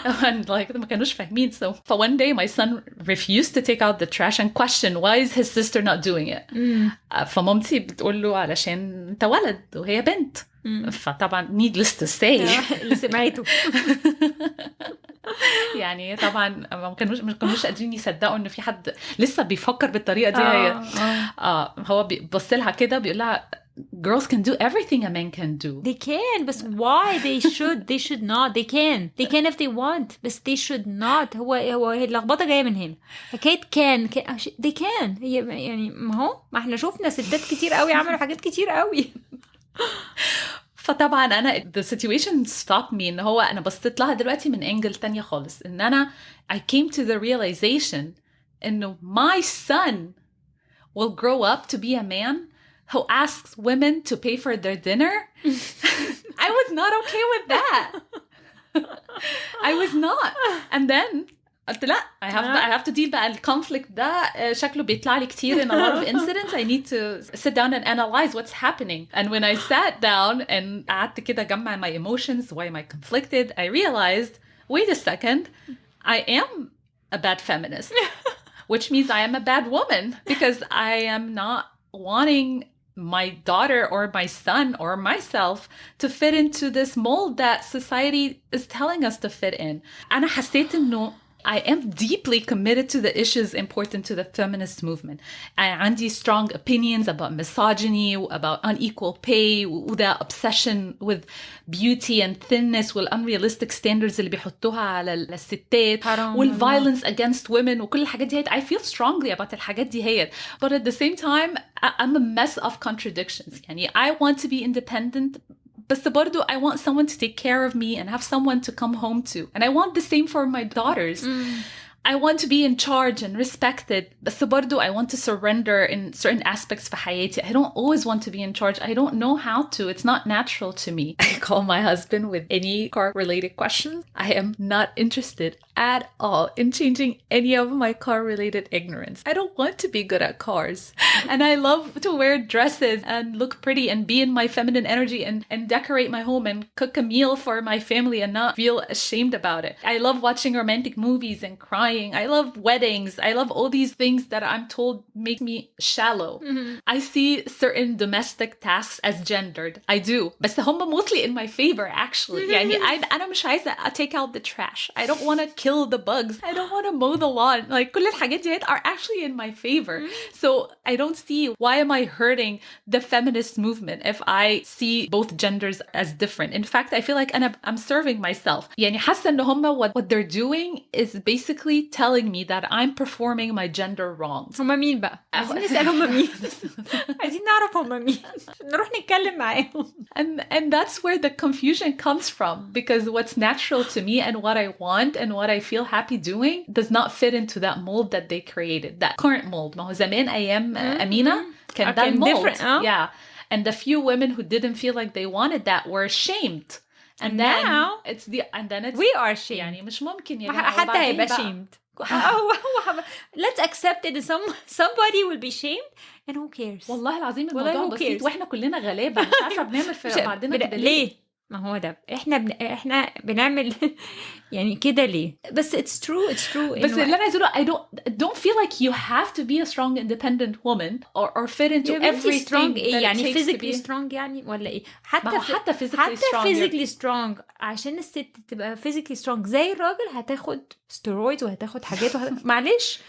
[SPEAKER 1] And like ما كانوش فاهمين. So one day my son refused to take out the trash and questioned why is his sister not doing it. فمامتي بتقول له علشان انت ولد وهي بنت. فطبعا needless to say
[SPEAKER 2] اللي سمعته
[SPEAKER 1] يعني طبعا ما كانوش قادرين يصدقوا انه في حد لسه بيفكر بالطريقه دي. هي هو بيبص لها كده بيقول لها girls can do everything a man can do.
[SPEAKER 2] They can, but why they should not. They can if they want, but they should not. هو اللخبطه جايه من هنا. حكايه can they can. هي يعني ما احنا شفنا ستات كتير قوي عملوا حاجات كتير قوي.
[SPEAKER 1] فطبعا أنا the situation stopped me إن هو أنا بصيت لها دلوقتي من angle تانية خالص إن أنا I came to the realization إنه my son will grow up to be a man who asks women to pay for their dinner. I was not okay with that. I was not. And then قلت لا I have to deal بقى الconflict ده شكله بيطلع لي كتير in a lot of incidents. I need to sit down and analyze what's happening. And when I sat down and قعدت كده أجمع my emotions, why am I conflicted, I realized, wait a second, I am a bad feminist, which means I am a bad woman because I am not wanting my daughter or my son or myself to fit into this mold that society is telling us to fit in. أنا حسيت إنه I am deeply committed to the issues important to the feminist movement. I have strong opinions about misogyny, about unequal pay, the obsession with beauty and thinness, والunrealistic standards اللي بيحطوها على الستات, والviolence against women, وكل الحاجات دي. I feel strongly about الحاجات دي هي. But at the same time, I'm a mess of contradictions. يعني I want to be independent, بس برضو I want someone to take care of me and have someone to come home to. And I want the same for my daughters. I want to be in charge and respected. بس برضو I want to surrender in certain aspects في حياتي. I don't always want to be in charge. I don't know how to. It's not natural to me. I call my husband with any car-related questions. I am not interested at all in changing any of my car-related ignorance. I don't want to be good at cars. And I love to wear dresses and look pretty and be in my feminine energy and decorate my home and cook a meal for my family and not feel ashamed about it. I love watching romantic movies and crying. I love weddings. I love all these things that I'm told make me shallow. I see certain domestic tasks as gendered. I do. بس هم mostly in my favor actually. يعني أنا مش عايزة take out the trash. I don't want to kill the bugs. I don't want to mow the lawn. Like كل الحاجات دي are actually in my favor. So I don't see why am I hurting the feminist movement if I see both genders as different. In fact, I feel like I'm serving myself. يعني حاسة إن هم what they're doing is basically telling me that I'm performing my gender wrongs.
[SPEAKER 2] هم مين بقى؟ عايزين نسأل هم مين؟ عايزين نعرف هم مين؟ نروح نتكلم معاهم.
[SPEAKER 1] And that's where the confusion comes from, because what's natural to me and what I want and what I feel happy doing does not fit into that mold that they created, that current mold. ما هو زمان أيام أمينة كان ده الموld. Yeah. And the few women who didn't feel like they wanted that were shamed. And then
[SPEAKER 2] now
[SPEAKER 1] it's
[SPEAKER 2] we are shamed.
[SPEAKER 1] يعني مش ممكن يا
[SPEAKER 2] جماعة حتى هيبقى shamed. Let's accept it. Somebody will be shamed and who cares.
[SPEAKER 1] والله العظيم الموضوع بسيط واحنا كلنا غلابة مش عارفة بنعمل في بعضنا كده
[SPEAKER 2] ليه؟ ما هو ده احنا بنعمل يعني كده ليه؟ بس it's true
[SPEAKER 1] بس اللي انا عايزه I don't feel like you have to be a strong independent woman or fit into everything
[SPEAKER 2] strong
[SPEAKER 1] that it
[SPEAKER 2] يعني
[SPEAKER 1] takes
[SPEAKER 2] physically
[SPEAKER 1] to be
[SPEAKER 2] strong يعني ولا ايه؟
[SPEAKER 1] حتى physically
[SPEAKER 2] strong عشان الست تبقى physically strong زي الراجل هتاخد steroids وهتاخد حاجات معلش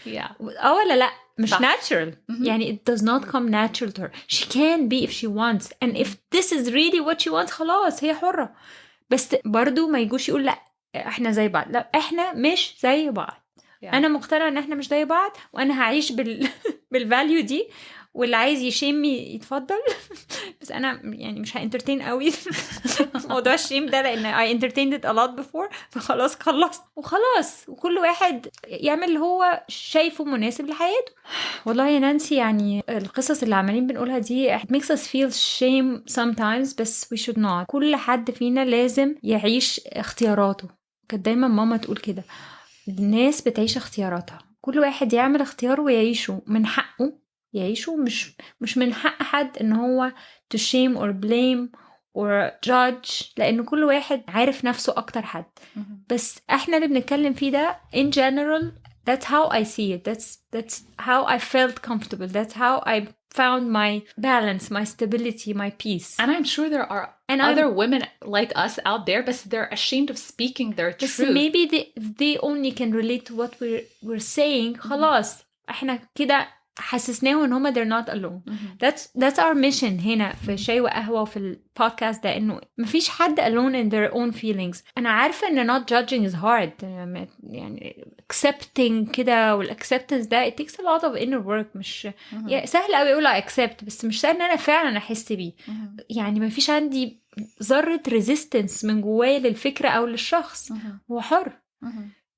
[SPEAKER 2] ولا لا مش natural يعني it does not come natural to her. She can be if she wants and if this is really what she wants خلاص هي حرة. بس برضو ما يجوش يقول لا احنا زي بعض. لا احنا مش زي بعض. انا مقتنعه ان احنا مش زي بعض وانا هعيش بالفاليو دي واللي عايز يشمي يتفضل. بس انا يعني مش هانترتين قوي موضوع الشيم ده لان I entertained it a lot before فخلاص خلصت وخلاص وكل واحد يعمل اللي هو شايفه مناسب لحياته. والله يا نانسي يعني القصص اللي عمالين بنقولها دي it makes us feel shame sometimes بس we should not. كل حد فينا لازم يعيش اختياراته. كانت دايما ماما تقول كده الناس بتعيش اختياراتها. كل واحد يعمل اختياره ويعيشه من حقه يعيشه مش من حق حد ان هو to shame or blame or judge لان كل واحد عارف نفسه اكتر حد. بس احنا اللي بنتكلم فيه ده in general that's how I see it. That's how I felt comfortable. That's how I found my balance, my stability, my peace.
[SPEAKER 1] And I'm sure there are other women like us out there but they're ashamed of speaking their truth.
[SPEAKER 2] Maybe they only can relate to what we're saying. خلاص احنا كده حسسناهم ان هما they're not alone. That's our mission هنا في شاي وقهوة وفي البودكاست ده انه مفيش حد alone in their own feelings. انا عارفة ان not judging is hard يعني accepting كده والacceptance ده it takes a lot of inner work. مش يعني سهل قوي اقول accept بس مش سهل ان انا فعلا احس بيه. يعني مفيش عندي ذرة resistance من جوايا للفكرة او للشخص. هو حر.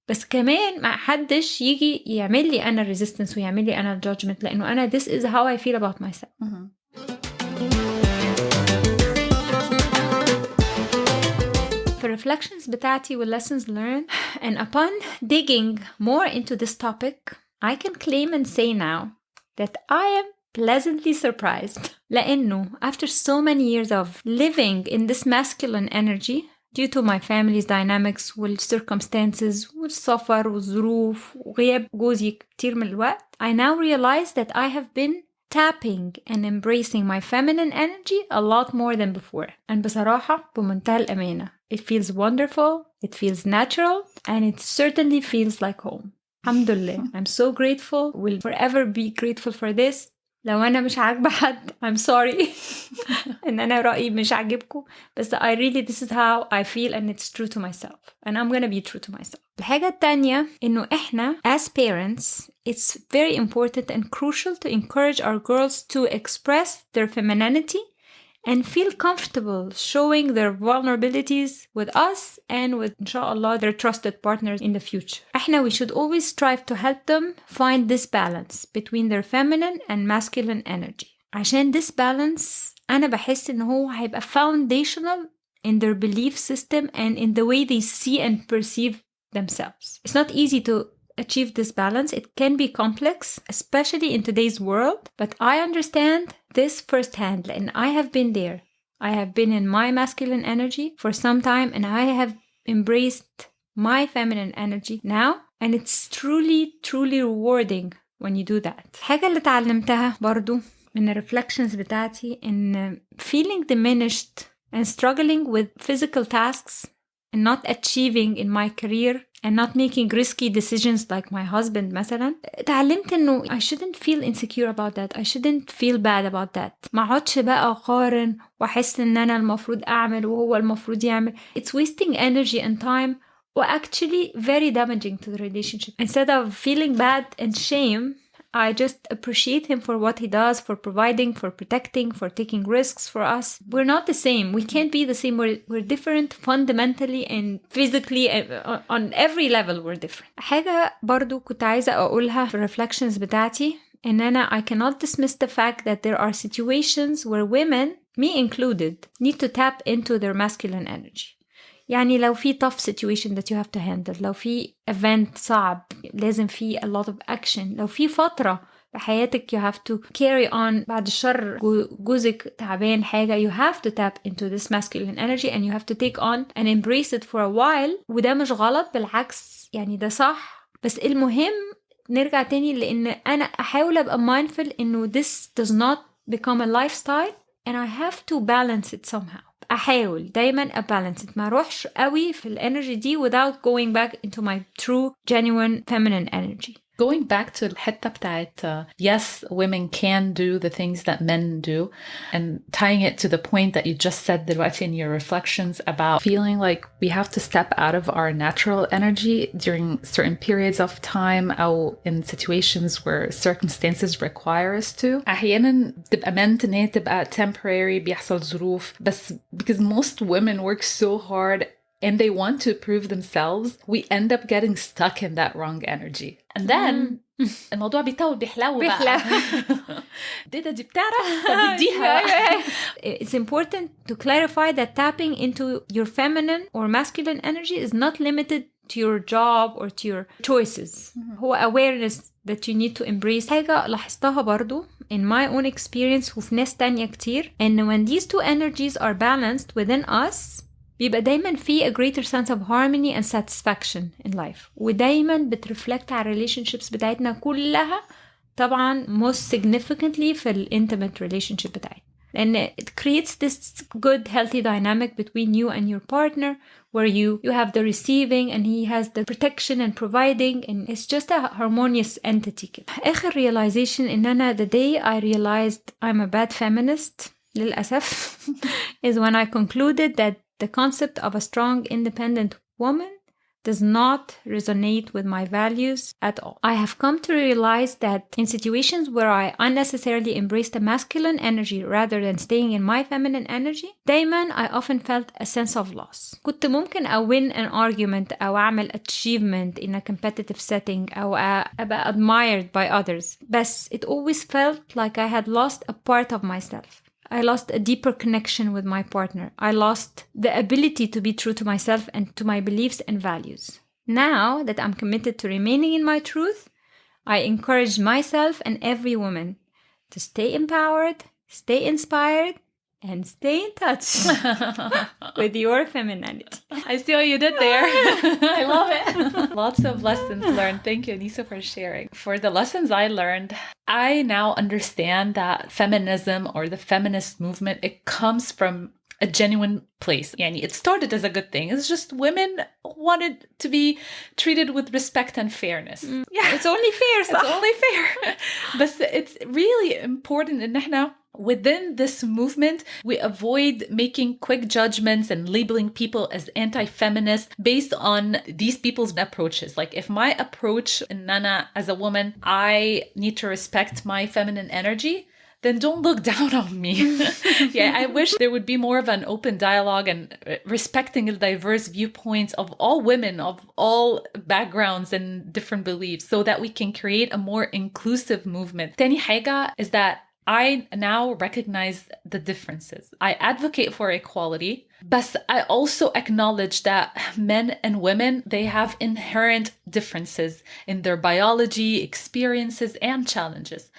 [SPEAKER 2] بس كمان ما حدش يجي يعمل لي أنا resistance ويعمل لي أنا judgment لأنه أنا this is how I feel about myself. في reflections بتاعتي و lessons learned and upon digging more into this topic I can claim and say now that I am pleasantly surprised لأنه after so many years of living in this masculine energy due to my family's dynamics والcircumstances والسفر والظروف وغياب جوزي كتير من الوقت I now realize that I have been tapping and embracing my feminine energy a lot more than before. And بصراحة بمنتهى الأمانة it feels wonderful, it feels natural, and it certainly feels like home. Alhamdulillah. I'm so grateful, will forever be grateful for this. لو أنا مش عاجبة حد I'm sorry إن أنا رأيي مش عاجبكم بس I really this is how I feel and it's true to myself and I'm gonna be true to myself. الحاجة التانية إنه إحنا as parents it's very important and crucial to encourage our girls to express their femininity and feel comfortable showing their vulnerabilities with us and with inshallah their trusted partners in the future. We should always strive to help them find this balance between their feminine and masculine energy. عشان this balance أنا بحس إنه هو هيبقى foundational in their belief system and in the way they see and perceive themselves. It's not easy to achieve this balance. It can be complex, especially in today's world, but I understand this firsthand and I have been there. I have been in my masculine energy for some time and I have embraced my feminine energy now and it's truly rewarding when you do that. الحاجة اللي تعلمتها برضو من reflections بتاعتي in feeling diminished and struggling with physical tasks and not achieving in my career and not making risky decisions like my husband مثلا تعلمت انه I shouldn't feel insecure about that. I shouldn't feel bad about that. ما اقعدش بقى اقارن واحس ان انا المفروض اعمل وهو المفروض يعمل. It's wasting energy and time or actually very damaging to the relationship. Instead of feeling bad and shame I just appreciate him for what he does, for providing, for protecting, for taking risks for us. We're not the same. We can't be the same. We're different fundamentally and physically on every level we're different. حاجة برضو كنت عايزة أقولها في reflections بتاعتي إن أنا I cannot dismiss the fact that there are situations where women, me included, need to tap into their masculine energy. يعني لو في tough situation that you have to handle، لو في event صعب لازم في a lot of action، لو في فترة بحياتك you have to carry on بعد الشر جوزك تعبان حاجة، you have to tap into this masculine energy and you have to take on and embrace it for a while. وده مش غلط، بالعكس يعني ده صح. بس المهم نرجع تاني لأن أنا أحاول أبقى mindful إنه this does not become a lifestyle and I have to balance it somehow. أحاول دايما أبالانس it، ما أروحش قوي في الانرجي دي without going back into my true genuine feminine energy.
[SPEAKER 1] Going back to الحتة بتاعت yes, women can do the things that men do, and tying it to the point that you just said دلوقتي in your reflections about feeling like we have to step out of our natural energy during certain periods of time أو in situations where circumstances require us to. أحيانا تبقى meant إن هي تبقى temporary، بيحصل ظروف، بس because most women work so hard and they want to prove themselves, we end up getting stuck in that wrong energy. And then الموضوع بيطول بيحلو بقى. دي بتعرف بديها.
[SPEAKER 2] It's important to clarify that tapping into your feminine or masculine energy is not limited to your job or to your choices. هو awareness that you need to embrace. حاجة لاحظتها برضو in my own experience وفي ناس تانية كتير، and when these two energies are balanced within us بيبقى دايما في a greater sense of harmony and satisfaction in life، ودايما بترفلكت على relationships بتاعتنا كلها، طبعا most significantly في ال intimate relationship بتاعتنا، لأن it creates this good healthy dynamic between you and your partner where you have the receiving and he has the protection and providing, and it's just a harmonious entity كده. آخر realization إن أنا the day I realized I'm a bad feminist للأسف is when I concluded that the concept of a strong, independent woman does not resonate with my values at all. I have come to realize that in situations where I unnecessarily embraced the masculine energy rather than staying in my feminine energy, دايما I often felt a sense of loss. كنت ممكن win an argument أو أعمل achievement in a competitive setting أو أبقى admired by others, but it always felt like I had lost a part of myself. I lost a deeper connection with my partner. I lost the ability to be true to myself and to my beliefs and values. Now that I'm committed to remaining in my truth, I encourage myself and every woman to stay empowered, stay inspired, and stay in touch with your femininity.
[SPEAKER 1] I see what you did there. I love it. Lots of lessons learned. Thank you, Anissa, for sharing. For the lessons I learned, I now understand that feminism or the feminist movement, it comes from a genuine place. Yani, it started as a good thing. It's just women wanted to be treated with respect and fairness.
[SPEAKER 2] Yeah, it's only fair.
[SPEAKER 1] It's only fair. But it's really important in احنا within this movement, we avoid making quick judgments and labeling people as anti-feminist based on these people's approaches. Like if my approach, Nana, as a woman, I need to respect my feminine energy, then don't look down on me. Yeah, I wish there would be more of an open dialogue and respecting the diverse viewpoints of all women, of all backgrounds and different beliefs, so that we can create a more inclusive movement. تاني حاجة is that I now recognize the differences. I advocate for equality, but I also acknowledge that men and women, they have inherent differences in their biology, experiences, and challenges.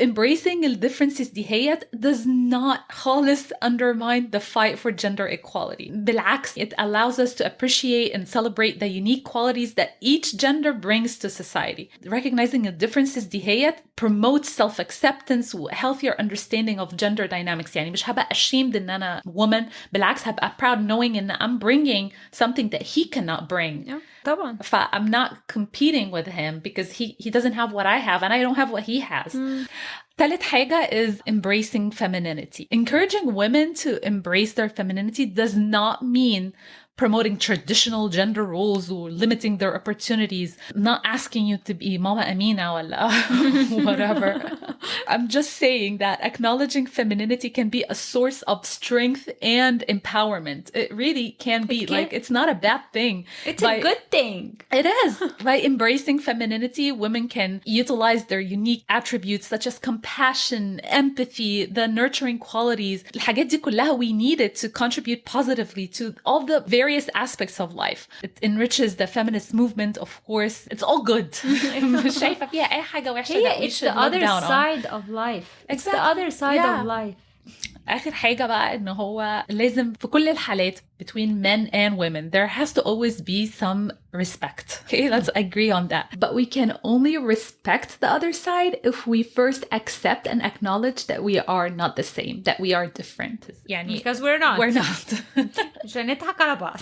[SPEAKER 1] Embracing the differences دي does not خالص undermine the fight for gender equality. بالعكس, it allows us to appreciate and celebrate the unique qualities that each gender brings to society. Recognizing the differences دي promotes self-acceptance و healthier understanding of gender dynamics. يعني مش هبقى ashamed إن أنا woman, بالعكس هبقى proud knowing that I'm bringing something that he cannot bring.
[SPEAKER 2] Yeah, طبعا.
[SPEAKER 1] I'm not competing with him because he doesn't have what I have and I don't have what he has. ثالث حاجة is embracing femininity. Encouraging women to embrace their femininity does not mean promoting traditional gender roles or limiting their opportunities. I'm not asking you to be Mama Amina or whatever. I'm just saying that acknowledging femininity can be a source of strength and empowerment. It really can be. Like, it's not a bad thing.
[SPEAKER 2] It's a good thing.
[SPEAKER 1] It is. By embracing femininity, women can utilize their unique attributes such as compassion, empathy, the nurturing qualities. الحاجات دي كلها we need it to contribute positively to all the various aspects of life. It enriches the feminist movement, of course. It's all good. مش شايفة فيها أي حاجة وحشة that we
[SPEAKER 2] It's
[SPEAKER 1] should
[SPEAKER 2] the
[SPEAKER 1] look
[SPEAKER 2] other
[SPEAKER 1] down on.
[SPEAKER 2] side of life. It's the other side of life.
[SPEAKER 1] آخر حاجة بقى إنه هو لازم في كل الحالات between men and women there has to always be some respect. Okay, let's agree on that. But we can only respect the other side if we first accept and acknowledge that we are not the same, that we are different. يعني
[SPEAKER 2] Because we're not.
[SPEAKER 1] We're not.
[SPEAKER 2] مش هنضحك على بعض.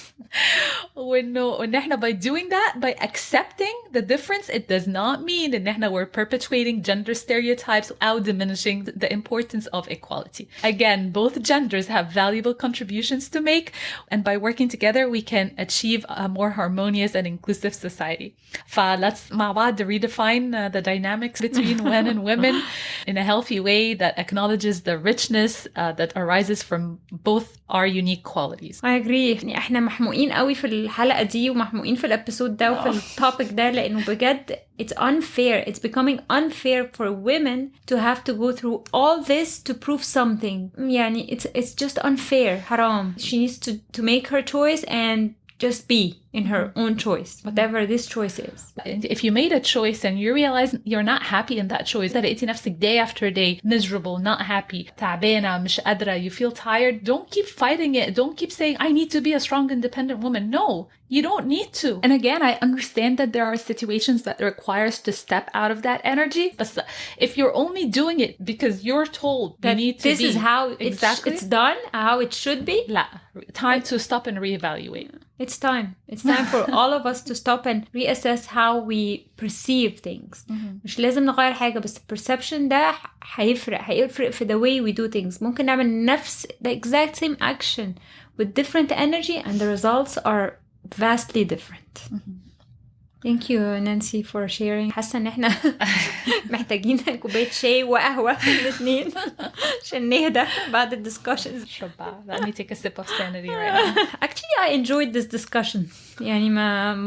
[SPEAKER 1] وإن إحنا by doing that, by accepting the difference, it does not mean إن إحنا we're perpetuating gender stereotypes or diminishing the importance of equality. Again, both genders have valuable contributions to make, and by working together, we can achieve a more harmonious and inclusive society. Let's مع بعض redefine the dynamics between men and women in a healthy way that acknowledges the richness that arises from both our unique qualities.
[SPEAKER 2] I agree. يعني احنا محموقين قوي في الحلقة دي ومحموقين في الابيسود ده وفي التوبيك ده لأنه بجد it's unfair. It's becoming unfair for women to have to go through all this to prove something. يعني it's just unfair. حرام. She needs to make her choice and just be in her own choice, whatever this choice is.
[SPEAKER 1] If you made a choice and you realize you're not happy in that choice, that لقيتي نفسك day after day miserable, not happy, تعبانة, مش قادرة, you feel tired, don't keep fighting it. Don't keep saying, I need to be a strong, independent woman. No, you don't need to. And again, I understand that there are situations that require us to step out of that energy. But if you're only doing it because you're told that you need to
[SPEAKER 2] this is how it's done, how it should be.
[SPEAKER 1] لا, time to stop and reevaluate.
[SPEAKER 2] It's time. It's time for all of us to stop and reassess how we perceive things. مش لازم نغير حاجة بس perception ده هيفرق في the way we do things. ممكن نعمل نفس the exact same action with different energy and the results are vastly different. Thank you, Nancy, for sharing. حاسة ان احنا محتاجين كوباية شاي وقهوة الاثنين عشان نهدى بعد الدiscussions.
[SPEAKER 1] Let me take a sip of sanity right now.
[SPEAKER 2] Actually, I enjoyed this discussion. يعني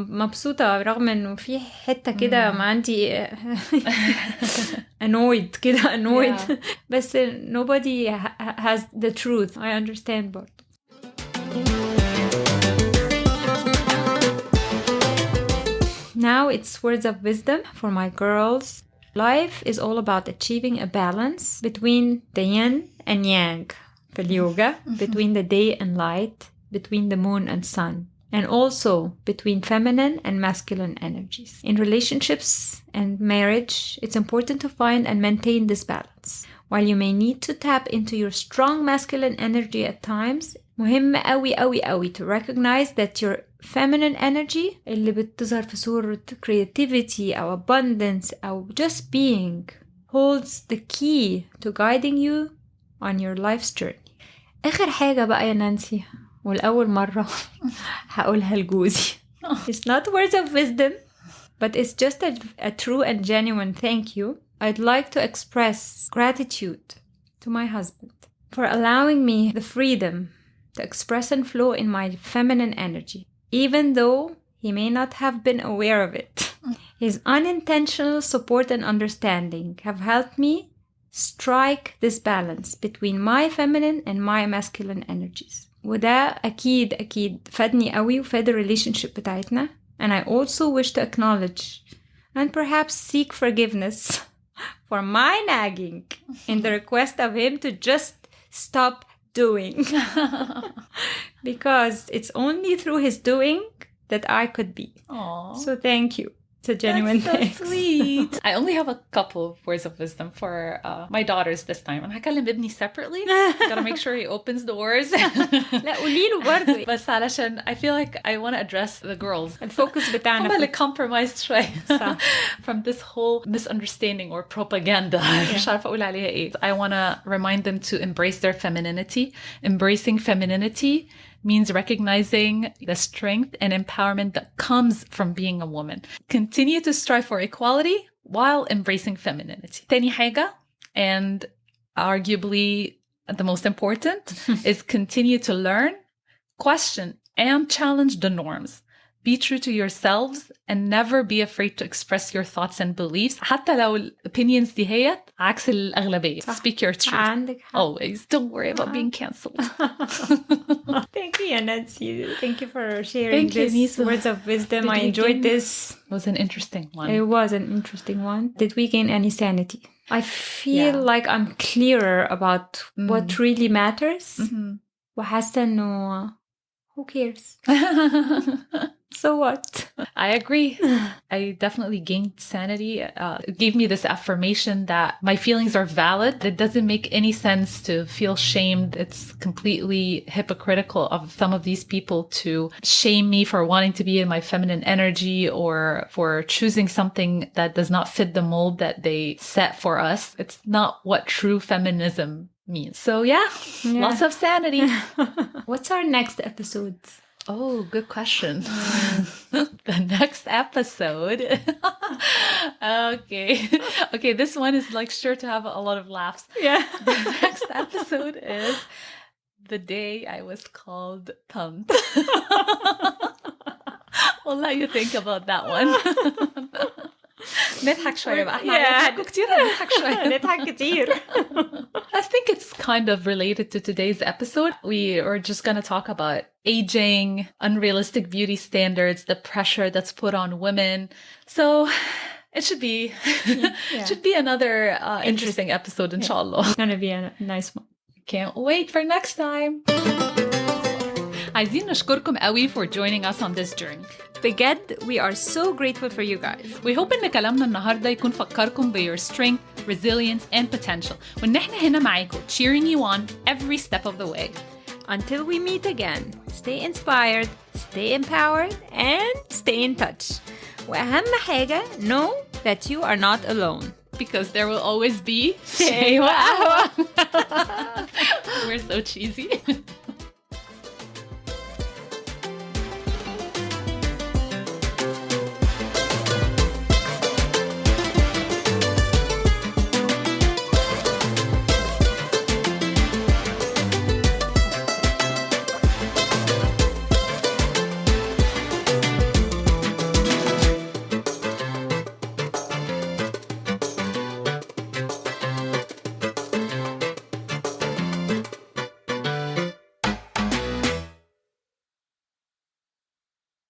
[SPEAKER 2] مبسوطة رغم انه في حتة كده ما عندي annoyed كده بس nobody has the truth. I understand برضه. Now it's words of wisdom for my girls. Life is all about achieving a balance between the yin and yang في اليوغا, between the day and light, between the moon and sun, and also between feminine and masculine energies. In relationships and marriage, it's important to find and maintain this balance. While you may need to tap into your strong masculine energy at times, مهم قوي to recognize that your feminine energy اللي بتظهر في صورة creativity أو abundance أو just being holds the key to guiding you on your life's journey. آخر حاجة بقى يا نانسي والأول مرة هقولها لجوزي. It's not words of wisdom, but it's just a true and genuine thank you. I'd like to express gratitude to my husband for allowing me the freedom to express and flow in my feminine energy, even though he may not have been aware of it. His unintentional support and understanding have helped me strike this balance between my feminine and my masculine energies. وده أكيد فادني قوي وفاد relationship بتاعتنا. And I also wish to acknowledge and perhaps seek forgiveness for my nagging in the request of him to just stop doing. Because it's only through his doing that I could be.
[SPEAKER 1] Aww.
[SPEAKER 2] So thank you. It's a genuine
[SPEAKER 1] That's so sweet. I only have a couple of words of wisdom for my daughters this time. أنا هكلم ابني separately. Gotta make sure he opens doors.
[SPEAKER 2] لا قوليله برضه.
[SPEAKER 1] بس علشان I feel like I want to address the girls.
[SPEAKER 2] الفوكس بتاعنا.
[SPEAKER 1] هم اللي compromised شوية from this whole misunderstanding or propaganda. مش عارفة أقول عليها إيه. I want to remind them to embrace their femininity. Embracing femininity means recognizing the strength and empowerment that comes from being a woman. Continue to strive for equality while embracing femininity. تاني حاجة, And arguably the most important is continue to learn, question, and challenge the norms. Be true to yourselves and never be afraid to express your thoughts and beliefs. حتى لو opinions دي هي عكس الأغلبية. Speak your truth.
[SPEAKER 2] عندك حق.
[SPEAKER 1] Always. Don't worry about being cancelled.
[SPEAKER 2] Thank you, Nancy. Thank you for sharing these words of wisdom. I enjoyed this.
[SPEAKER 1] It was an interesting one.
[SPEAKER 2] It was an interesting one. Did we gain any sanity? I feel like I'm clearer about what really matters. وحاسة إنه who cares? So what?
[SPEAKER 1] I agree. I definitely gained sanity. It gave me this affirmation that my feelings are valid. It doesn't make any sense to feel shamed. It's completely hypocritical of some of these people to shame me for wanting to be in my feminine energy or for choosing something that does not fit the mold that they set for us. It's not what true feminism means. So yeah, lots of sanity.
[SPEAKER 2] What's our next episode?
[SPEAKER 1] Oh, good question. The next episode. Okay, this one is like sure to have a lot of laughs.
[SPEAKER 2] Yeah.
[SPEAKER 1] The next episode is the day I was called Tant. We'll let you think about that one. نضحك شوية بقى. نضحك كتير.
[SPEAKER 2] نضحك كتير.
[SPEAKER 1] I think it's kind of related to today's episode. We are just going to talk about aging, unrealistic beauty standards, the pressure that's put on women. So it should be another interesting episode, inshallah.
[SPEAKER 2] It's going to be a nice one.
[SPEAKER 1] Can't wait for next time. عايزين نشكركم قوي for joining us on this journey.
[SPEAKER 2] بجد, we are so grateful for you guys.
[SPEAKER 1] We hope إن كلامنا النهاردة يكون فكركم ب your strength, resilience, and potential. وإن إحنا هنا معاكم, cheering you on every step of the way.
[SPEAKER 2] Until we meet again, stay inspired, stay empowered, and stay in touch. وأهم حاجة, know that you are not alone.
[SPEAKER 1] Because there will always be Shay and Ahwa. We're so cheesy.